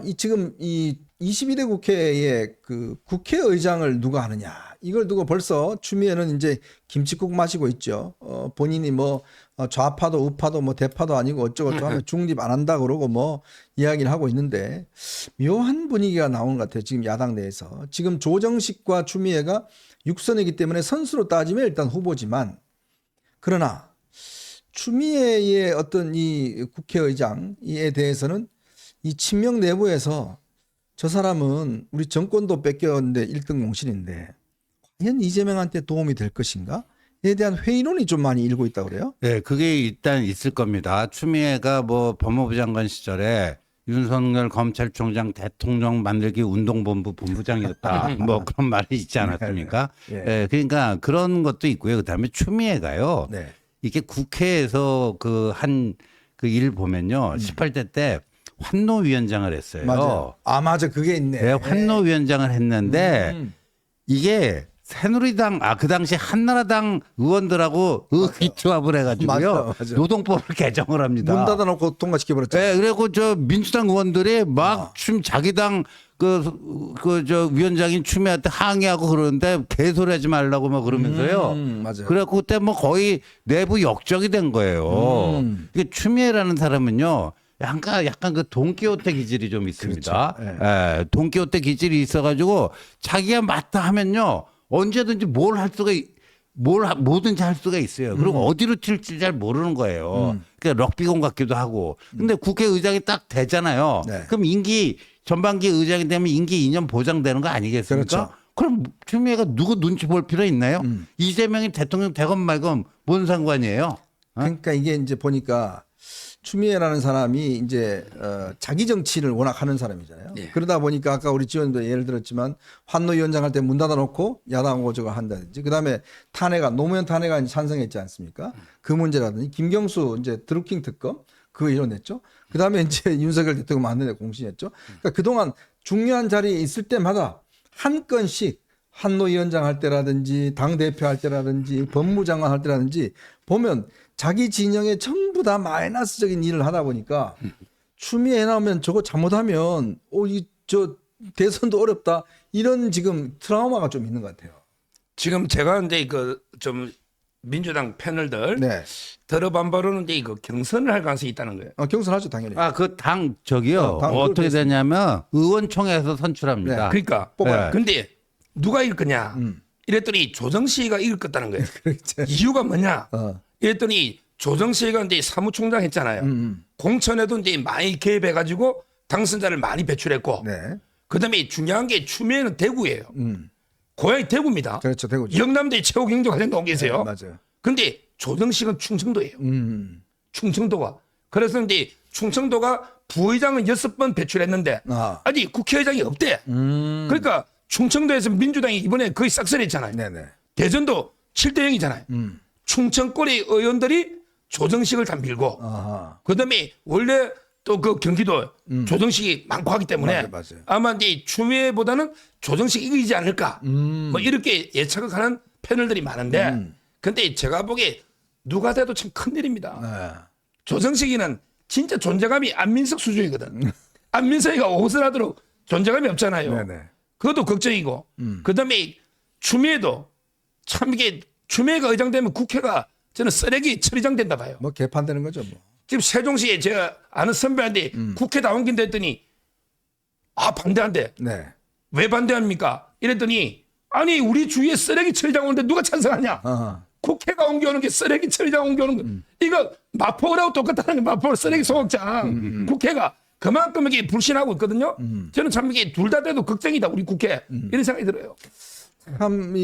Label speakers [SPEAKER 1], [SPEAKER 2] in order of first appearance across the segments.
[SPEAKER 1] 이 지금 이 22대 국회에 그 국회의장을 누가 하느냐 이걸 두고 벌써 추미애는 이제 김칫국 마시고 있죠. 본인이 뭐 좌파도 우파도 뭐 대파도 아니고 어쩌고저쩌고 하면 중립 안 한다 그러고 뭐 이야기를 하고 있는데 묘한 분위기가 나오는 것 같아요. 지금 야당 내에서. 지금 조정식과 추미애가 6선이기 때문에 선수로 따지면 일단 후보지만 그러나 추미애의 어떤 이 국회의장에 대해서는 이 친명 내부에서 저 사람은 우리 정권도 뺏겼는데 1등 공신인데 과연 이재명한테 도움이 될 것인가에 대한 회의론이 좀 많이 일고 있다고 그래요?
[SPEAKER 2] 네, 그게 일단 있을 겁니다. 추미애가 뭐 법무부 장관 시절에 윤석열 검찰총장 대통령 만들기 운동본부 본부장이었다. 뭐 그런 말이 있지 않았습니까?
[SPEAKER 1] 네.
[SPEAKER 2] 네, 그러니까 그런 것도 있고요. 그다음에 추미애가요.
[SPEAKER 1] 네.
[SPEAKER 2] 이게 국회에서 그 한 그 일 보면요. 18대 때 환노위원장을 했어요.
[SPEAKER 1] 맞아요. 아 맞아 그게 있네.
[SPEAKER 2] 네, 환노위원장을 했는데
[SPEAKER 1] 음.
[SPEAKER 2] 이게 새누리당 그 당시 한나라당 의원들하고 의기투합을 해가지고요.
[SPEAKER 1] 맞아.
[SPEAKER 2] 노동법을 개정을 합니다.
[SPEAKER 1] 문 닫아놓고 통과시켜 버렸죠.
[SPEAKER 2] 네, 그리고 저 민주당 의원들이 막 자기 당 저 위원장인 추미애한테 항의하고 그러는데 개소리하지 말라고 막 그러면서요.
[SPEAKER 1] 맞아요.
[SPEAKER 2] 그래갖고 그때 뭐 거의 내부 역적이 된 거예요. 이게 추미애라는 사람은요. 약간 그 돈키호테 기질이 좀 있습니다.
[SPEAKER 1] 그렇죠.
[SPEAKER 2] 예, 돈키호테 기질이 있어가지고 자기가 맞다 하면요 언제든지 뭐든지 할 수가 있어요. 그리고 어디로 튈지 잘 모르는 거예요. 그러니까 럭비공 같기도 하고. 근데 국회의장이 딱 되잖아요.
[SPEAKER 1] 네.
[SPEAKER 2] 그럼 전반기 의장이 되면 임기 2년 보장되는 거 아니겠습니까?
[SPEAKER 1] 그렇죠.
[SPEAKER 2] 그럼 추미애가 누구 눈치 볼 필요 있나요? 이재명이 대통령 되건 말건 뭔 상관이에요?
[SPEAKER 1] 그러니까 이게 이제 보니까 추미애라는 사람이 이제 자기 정치를 워낙 하는 사람이잖아요.
[SPEAKER 3] 예.
[SPEAKER 1] 그러다 보니까 아까 우리 지원도 예를 들었지만 환노위원장 할 때 문 닫아놓고 야당하고 저거 한다든지 그다음에 노무현 탄핵안 찬성했지 않습니까? 그 문제라든지 김경수 이제 드루킹 특검 그거 이뤄냈죠. 그다음에 이제 윤석열 대통령 만드는 데 공신했죠. 그러니까 그동안 중요한 자리에 있을 때마다 한 건씩 한노위원장 할 때라든지 당대표 할 때라든지 법무장관 할 때라든지 보면 자기 진영에 전부 다 마이너스적인 일을 하다 보니까 추미애 나오면 저거 잘못하면 저 대선도 어렵다 이런 지금 트라우마가 좀 있는 것 같아요.
[SPEAKER 3] 지금 제가 이제 그 좀 민주당 패널들
[SPEAKER 1] 네.
[SPEAKER 3] 들어본 바로는 이제 이거 경선을 할 가능성이 있다는 거예요.
[SPEAKER 1] 경선하죠 당연히.
[SPEAKER 2] 그 당 저기요
[SPEAKER 1] 당
[SPEAKER 2] 어떻게
[SPEAKER 1] 그걸
[SPEAKER 2] 되냐면 의원총회에서 선출합니다.
[SPEAKER 3] 그러니까
[SPEAKER 1] 뽑아요.
[SPEAKER 3] 근데 누가 이길 거냐? 이랬더니 조정식이가 이길 거다는 거예요.
[SPEAKER 1] 그렇죠.
[SPEAKER 3] 이유가 뭐냐?
[SPEAKER 1] 어.
[SPEAKER 3] 이랬더니 조정식이가 이제 사무총장 했잖아요. 공천에도 이제 많이 개입해가지고 당선자를 많이 배출했고,
[SPEAKER 1] 네.
[SPEAKER 3] 그다음에 중요한 게 추미애는 대구예요. 고향이 대구입니다.
[SPEAKER 1] 그렇죠 대구죠.
[SPEAKER 3] 영남대 최고 경제 과장 나온 계세요.
[SPEAKER 1] 맞아요.
[SPEAKER 3] 근데 조정식은 충청도예요. 충청도가. 그래서 이제 충청도가 부의장은 6번 배출했는데
[SPEAKER 1] 아.
[SPEAKER 3] 아직 국회의장이 없대. 그러니까 충청도에서 민주당이 이번에 거의 싹쓸이했잖아요.
[SPEAKER 1] 네네.
[SPEAKER 3] 대전도 7대 0이잖아요. 충청권의 의원들이 조정식을 다 밀고
[SPEAKER 1] 아하.
[SPEAKER 3] 그다음에 원래 또 그 경기도 조정식이 많고 하기 때문에
[SPEAKER 1] 맞아요.
[SPEAKER 3] 아마 이제 추미애보다는 조정식이 이기지 않을까 뭐 이렇게 예측을 하는 패널들이 많은데 근데 제가 보기에 누가 돼도 참 큰일입니다.
[SPEAKER 1] 네.
[SPEAKER 3] 조정식이는 진짜 존재감이 안민석 수준이거든. 안민석이가 옷을 하도록 존재감이 없잖아요.
[SPEAKER 1] 네네.
[SPEAKER 3] 그것도 걱정이고 그다음에 추미애도 참 이게 추미애가 의장되면 국회가 저는 쓰레기 처리장 된다 봐요.
[SPEAKER 1] 뭐 개판되는 거죠 뭐.
[SPEAKER 3] 지금 세종시에 제가 아는 선배한테 국회 다 옮긴다 했더니 반대한대.
[SPEAKER 1] 네.
[SPEAKER 3] 왜 반대합니까? 이랬더니 아니 우리 주위에 쓰레기 처리장 오는데 누가 찬성하냐?
[SPEAKER 1] 아하.
[SPEAKER 3] 국회가 옮겨오는 게 쓰레기 처리장 옮겨오는 거. 이거 마포하고 똑같다는 게 마포 쓰레기 소각장. 국회가 그만큼 이게 불신하고 있거든요. 저는 참 이게 둘 다 돼도 걱정이다 우리 국회 이런 생각이 들어요.
[SPEAKER 1] 참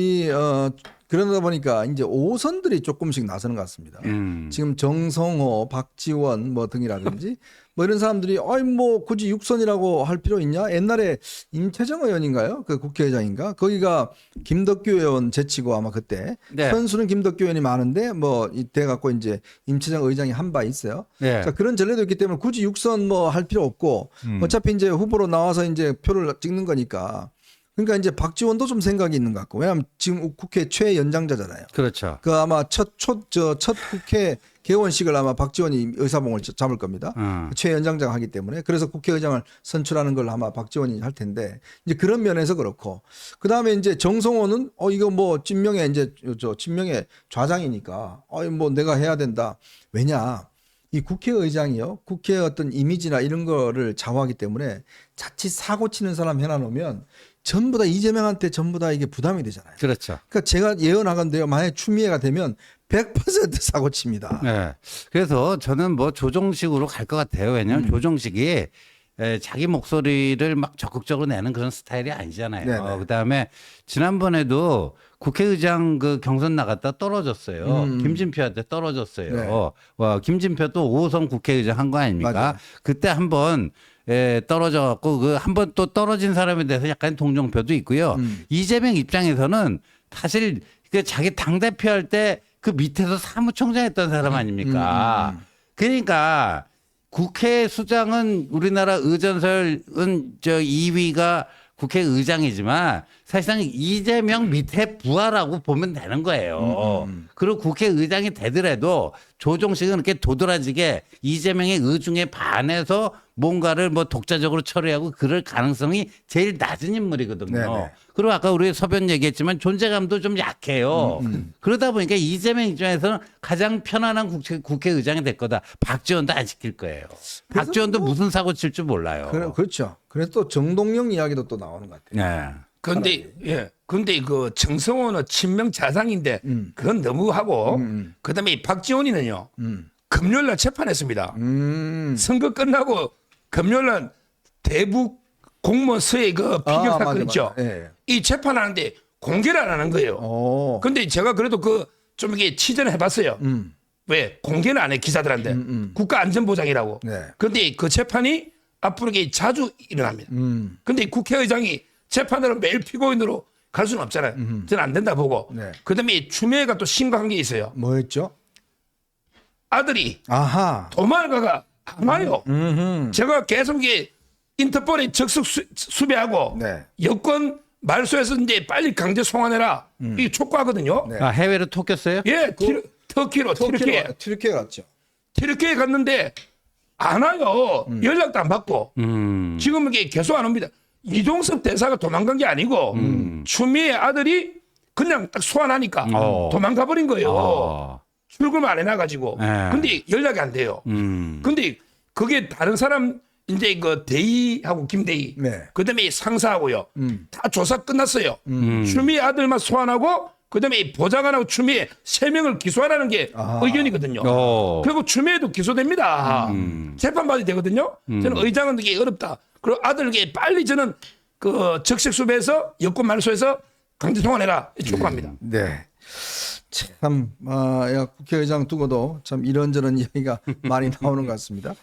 [SPEAKER 1] 그러다 보니까 이제 5선들이 조금씩 나서는 것 같습니다. 지금 정성호, 박지원 뭐 등이라든지 뭐 이런 사람들이 뭐 굳이 6선이라고 할 필요 있냐? 옛날에 임태정 의원인가요? 그 국회의장인가? 거기가 김덕규 의원 제치고 아마 그때
[SPEAKER 2] 네.
[SPEAKER 1] 현수는 김덕규 의원이 많은데 뭐 이때 갖고 이제 임태정 의장이 한 바 있어요.
[SPEAKER 2] 네.
[SPEAKER 1] 자, 그런 전례도 있기 때문에 굳이 6선 뭐 할 필요 없고 어차피 이제 후보로 나와서 이제 표를 찍는 거니까 그러니까 이제 박지원도 좀 생각이 있는 것 같고 왜냐하면 지금 국회 최연장자잖아요.
[SPEAKER 2] 그렇죠.
[SPEAKER 1] 그 아마 첫 국회 개원식을 아마 박지원이 의사봉을 잡을 겁니다. 최연장자가 하기 때문에 그래서 국회의장을 선출하는 걸 아마 박지원이 할 텐데 이제 그런 면에서 그렇고 그 다음에 이제 정성호는 이거 뭐 친명의 이제 친명의 좌장이니까 뭐 내가 해야 된다. 왜냐 이 국회의장이요 국회의 어떤 이미지나 이런 거를 좌우하기 때문에 자칫 사고 치는 사람 해놔놓으면 전부 다 이재명한테 전부 다 이게 부담이 되잖아요.
[SPEAKER 2] 그렇죠.
[SPEAKER 1] 그러니까 제가 예언하건데요. 만약에 추미애가 되면 100% 사고 칩니다.
[SPEAKER 2] 네. 그래서 저는 뭐 조정식으로 갈 것 같아요. 왜냐하면 조정식이 자기 목소리를 막 적극적으로 내는 그런 스타일이 아니잖아요.
[SPEAKER 1] 네네.
[SPEAKER 2] 그다음에 지난번에도 국회의장 그 경선 나갔다 떨어졌어요. 김진표한테 떨어졌어요.
[SPEAKER 1] 네.
[SPEAKER 2] 김진표도 5호선 국회의장 한 거 아닙니까?
[SPEAKER 1] 맞아요.
[SPEAKER 2] 그때 한번 떨어져갖고 그 한 번 또 떨어진 사람에 대해서 약간 동정표도 있고요. 이재명 입장에서는 사실 그 자기 당 대표 할 때 그 밑에서 사무총장 했던 사람 아닙니까? 그러니까 국회 수장은 우리나라 의전설은 2위가 국회의장이지만 사실상 이재명 밑에 부하라고 보면 되는 거예요. 그리고 국회의장이 되더라도 조정식은 이렇게 도드라지게 이재명의 의중에 반해서 뭔가를 뭐 독자적으로 처리하고 그럴 가능성이 제일 낮은 인물이거든요.
[SPEAKER 1] 네네.
[SPEAKER 2] 그리고 아까 우리 서변 얘기했지만 존재감도 좀 약해요. 그러다 보니까 이재명 입장에서는 가장 편안한 국회의장이 될 거다. 박지원도 안 시킬 거예요. 박지원도 무슨 사고 칠 줄 몰라요.
[SPEAKER 1] 그렇죠. 그래서 또 정동영 이야기도 또 나오는 것 같아요.
[SPEAKER 2] 네.
[SPEAKER 3] 근데 그 정성호는 친명 자상인데 그건 너무하고 그다음에 박지원이는요 금요일 날 재판했습니다. 선거 끝나고 금요일 날 대북 공무원 서해 그 피격 사건
[SPEAKER 1] 맞아,
[SPEAKER 3] 있죠.
[SPEAKER 1] 맞아. 예.
[SPEAKER 3] 이 재판하는데 공개를 안 하는 거예요. 근데 제가 그래도 좀 이게 취재를 해봤어요. 왜 공개는 안 해 기자들한테 국가안전보장이라고.
[SPEAKER 1] 네.
[SPEAKER 3] 근데 그 재판이 앞으로 이게 자주 일어납니다. 근데 국회의장이 재판으로 매일 피고인으로 갈 수는 없잖아요. 저는 안 된다 보고.
[SPEAKER 1] 네.
[SPEAKER 3] 그다음에 추미애가 또 심각한 게 있어요.
[SPEAKER 1] 뭐였죠?
[SPEAKER 3] 아들이
[SPEAKER 1] 아하.
[SPEAKER 3] 도망가가 안 와요. 제가 계속 이게 인터폴에 적극 수배하고
[SPEAKER 1] 네.
[SPEAKER 3] 여권 말소해서 이제 빨리 강제 송환해라. 이게 촉구하거든요.
[SPEAKER 1] 네.
[SPEAKER 2] 아, 해외로 톡겼어요?
[SPEAKER 3] 예, 터키로
[SPEAKER 1] 튀르키예 갔죠.
[SPEAKER 3] 튀르키예 갔는데 안 와요. 연락도 안 받고. 지금 이게 계속 안 옵니다. 이종섭 대사가 도망간 게 아니고 추미애 아들이 그냥 딱 소환하니까 도망가 버린 거예요. 출금 안 해놔가지고.
[SPEAKER 2] 네.
[SPEAKER 3] 근데 연락이 안 돼요. 근데 그게 다른 사람 이제 그 대희하고 김대희
[SPEAKER 1] 네.
[SPEAKER 3] 그다음에 상사하고요. 다 조사 끝났어요. 추미애 아들만 소환하고 그다음에 보좌관하고 추미애 3명을 기소하라는 게 의견이거든요. 그리고 추미애도 기소됩니다. 재판받이 되거든요. 저는 의장은 이게 어렵다. 그리고 아들에게 빨리 저는 그 적색 수배해서 여권 말소해서 강제 송환해라 촉구합니다.
[SPEAKER 1] 네. 참, 국회의장 두고도 참 이런저런 이야기가 많이 나오는 것 같습니다.